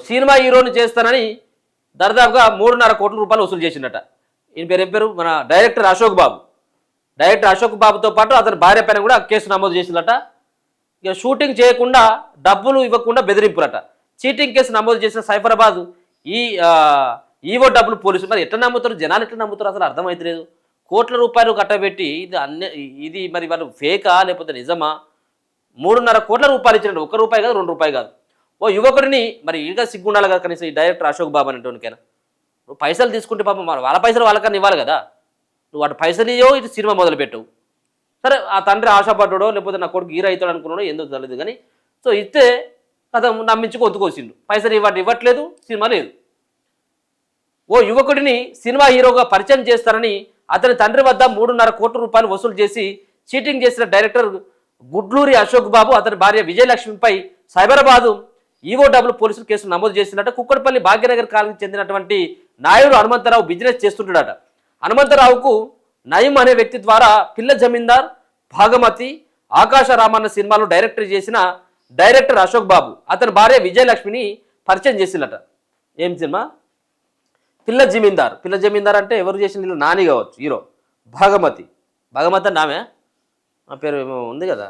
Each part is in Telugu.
సినిమా హీరోని చేస్తానని దాదాపుగా 3.5 కోట్ల రూపాయలు వసూలు చేసిండట. ఈయన పేరు ఏం పేరు, మన డైరెక్టర్ అశోక్ బాబు. డైరెక్టర్ అశోక్ బాబుతో పాటు అతని భార్య పైన కూడా కేసు నమోదు చేసిందట. ఇక షూటింగ్ చేయకుండా డబ్బులు ఇవ్వకుండా బెదిరింపులట. చీటింగ్ కేసు నమోదు చేసిన సైబరాబాద్ ఈ ఈవో డబ్బులు పోలీసులు. మరి ఎట్లా నమ్ముతారు జనాలు, ఎట్లా నమ్ముతారు అసలు అర్థమవుతలేదు. కోట్ల రూపాయలు కట్టబెట్టి ఇది మరి వాళ్ళు ఫేకా లేకపోతే నిజమా? 3.5 కోట్ల రూపాయలు ఇచ్చినట్టు, ₹1 కాదు ₹2 కాదు. ఓ యువకుడిని మరి ఇంకా సిగ్గుండాలి కదా కనీసం ఈ డైరెక్టర్ అశోక్ బాబు అనేటోనికైనా. నువ్వు పైసలు తీసుకుంటే పాపం వాళ్ళ పైసలు వాళ్ళకన్నా ఇవ్వాలి కదా. నువ్వు వాటి పైసలు ఇవ్వో ఇటు సినిమా మొదలుపెట్టవు. సరే ఆ తండ్రి ఆశపడ్డాడో లేకపోతే నా కొడుకు హీరో అవుతాడు అనుకున్నాడో ఏందో తెలియదు కానీ సో ఇస్తే కథ నమ్మించి కొద్దుకోసిండు. పైసలు ఇవ్వట్లేదు, సినిమా లేదు. ఓ యువకుడిని సినిమా హీరోగా పరిచయం చేస్తారని అతని తండ్రి వద్ద 3.5 కోట్ల రూపాయలు వసూలు చేసి చీటింగ్ చేసిన డైరెక్టర్ గుడ్లూరి అశోక్ బాబు అతని భార్య విజయలక్ష్మిపై సైబరాబాదు ఈవో డబ్ల్యూ పోలీసులు కేసులు నమోదు చేసినట్టు. కుక్కడపల్లి భాగ్యనగర్ కాలనీకి చెందినటువంటి నాయుడు హనుమంతరావు బిజినెస్ చేస్తుంటాడట. హనుమంతరావుకు నయం అనే వ్యక్తి ద్వారా పిల్ల జమీందార్, భాగమతి, ఆకాశ రామన్న సినిమాలో డైరెక్టర్ అశోక్ బాబు అతని భార్య విజయలక్ష్మిని పరిచయం చేసినట. ఏం సినిమా? పిల్ల జమీందార్ అంటే ఎవరు చేసిన వీళ్ళు నాని కావచ్చు హీరో. భాగమతి అంటే నామే, ఆ పేరు ఏమో ఉంది కదా,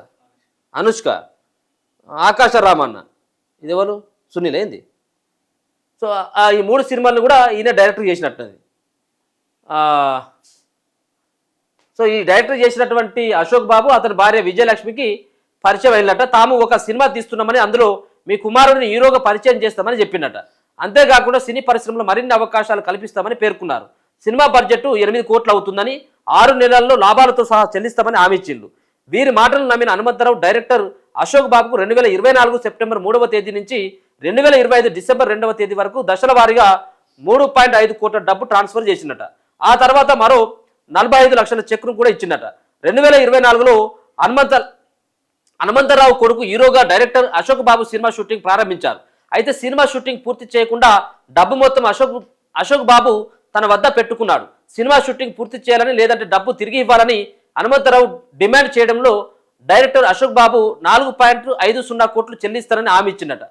అనుష్క. ఆకాశ రామన్న ఇది ఎవరు, సునీల్ ఏంది. సో ఈ 3 సినిమాలను కూడా ఈయన డైరెక్టర్ చేసినట్టున్నది. సో ఈ డైరెక్టర్ చేసినటువంటి అశోక్ బాబు అతని భార్య విజయలక్ష్మికి పరిచయం అయినట్ట. తాము ఒక సినిమా తీస్తున్నామని అందులో మీ కుమారుడిని హీరోగా పరిచయం చేస్తామని చెప్పినట్ట. అంతేకాకుండా సినీ పరిశ్రమలో మరిన్ని అవకాశాలు కల్పిస్తామని పేర్కొన్నారు. సినిమా బడ్జెట్ 8 కోట్లు అవుతుందని, 6 నెలల్లో లాభాలతో సహా చెల్లిస్తామని హామీ ఇచ్చిండు. వీరి మాటలు నమ్మిన హనుమంతరావు డైరెక్టర్ అశోక్ బాబుకు 2024 సెప్టెంబర్ 3వ తేదీ నుంచి 2025 డిసెంబర్ 2వ తేదీ వరకు దశల వారీగా 3.5 కోట్ల డబ్బు ట్రాన్స్ఫర్ చేసిందట. ఆ తర్వాత మరో 45 లక్షల చెక్ను కూడా ఇచ్చిందట. 2024లో హనుమంతరావు కొడుకు హీరోగా డైరెక్టర్ అశోక్ బాబు సినిమా షూటింగ్ ప్రారంభించారు. అయితే సినిమా షూటింగ్ పూర్తి చేయకుండా డబ్బు మొత్తం అశోక్ బాబు తన వద్ద పెట్టుకున్నాడు. సినిమా షూటింగ్ పూర్తి చేయాలని లేదంటే డబ్బు తిరిగి ఇవ్వాలని హనుమంతరావు డిమాండ్ చేయడంలో డైరెక్టర్ అశోక్ బాబు 4.50 కోట్లు చెల్లిస్తారని హామీ ఇచ్చిందట.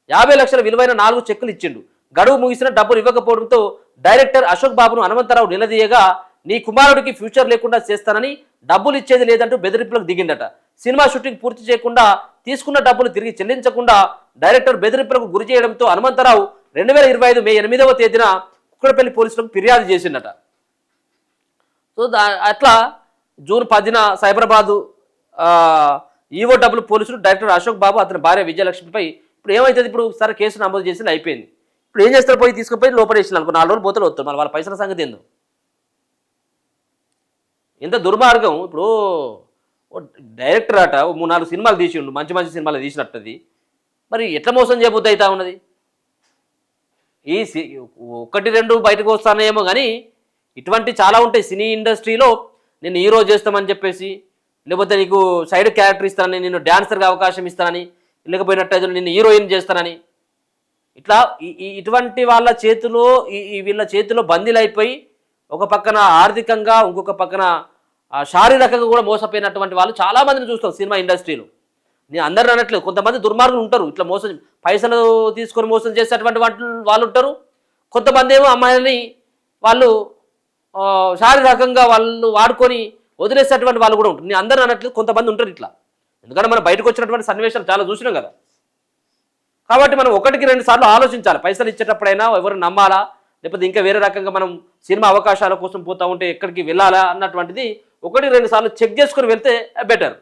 50 లక్షల విలువైన 4 చెక్కులు ఇచ్చిండు. గడువు ముగిసిన డబ్బులు ఇవ్వకపోవడంతో డైరెక్టర్ అశోక్ బాబును హనుమంతరావు నిలదీయగా నీ కుమారుడికి ఫ్యూచర్ లేకుండా చేస్తానని, డబ్బులు ఇచ్చేది లేదంటూ బెదిరింపులకు దిగిండట. సినిమా షూటింగ్ పూర్తి చేయకుండా తీసుకున్న డబ్బులు తిరిగి చెల్లించకుండా డైరెక్టర్ బెదిరింపులకు గురి చేయడంతో హనుమంతరావు 2025 మే 8వ తేదీన కుక్కడపల్లి పోలీసులకు ఫిర్యాదు చేసిందట. సో అట్లా జూన్ 10న సైబరాబాదు ఈవో డబ్ల్యూ పోలీసులు డైరెక్టర్ అశోక్ బాబు అతని భార్య విజయలక్ష్మిపై ఇప్పుడు ఏమవుతుంది, ఇప్పుడు సరే కేసు నమోదు చేసి అయిపోయింది. ఇప్పుడు ఏం చేస్తారు, పోయి తీసుకుపోయి లోపడేసిన అనుకో 4 రోజులు పోతే వస్తారు. మరి వాళ్ళ పైసల సంగతి ఏందో, ఎంత దుర్మార్గం. ఇప్పుడు డైరెక్టర్ అట 3-4 సినిమాలు తీసిండు, మంచి సినిమాలు తీసినట్టుది. మరి ఎట్లా మోసం చేయబోద్దు అవుతా ఉన్నది. ఈ 1-2 బయటకు వస్తానేమో కానీ ఇటువంటి చాలా ఉంటాయి సినీ ఇండస్ట్రీలో. నేను హీరో చేస్తామని చెప్పేసి, లేకపోతే నీకు సైడ్ క్యారెక్టర్ ఇస్తానని, నేను డాన్సర్గా అవకాశం ఇస్తానని, లేకపోయినట్టయితే నిన్ను హీరోయిన్ చేస్తానని, ఇట్లా ఇటువంటి వాళ్ళ చేతిలో వీళ్ళ చేతిలో బందీలైపోయి ఒక పక్కన ఆర్థికంగా ఇంకొక పక్కన శారీరకంగా కూడా మోసపోయినటువంటి వాళ్ళు చాలామందిని చూస్తాం సినిమా ఇండస్ట్రీలో. నేను అందరిని అనట్లేదు, కొంతమంది దుర్మార్గులు ఉంటారు, ఇట్లా మోసం పైసలు తీసుకొని మోసం చేసేటువంటి వాళ్ళు ఉంటారు. కొంతమంది ఏమో అమ్మాయిలని వాళ్ళు శారీరకంగా వాళ్ళు వాడుకొని వదిలేసేటువంటి వాళ్ళు కూడా ఉంటారు. నేను అందరూ అనట్లేదు, కొంతమంది ఉంటారు ఇట్లా. ఎందుకంటే మనం బయటకు వచ్చినటువంటి సన్నివేశాలు చాలా చూసినాం కదా. కాబట్టి మనం 1-2 సార్లు ఆలోచించాలి. పైసలు ఇచ్చేటప్పుడైనా ఎవరు నమ్మాలా, లేకపోతే ఇంకా వేరే రకంగా మనం సినిమా అవకాశాల కోసం పోతా ఉంటే ఎక్కడికి వెళ్ళాలా అన్నటువంటిది 1-2 సార్లు చెక్ చేసుకుని వెళ్తే బెటర్.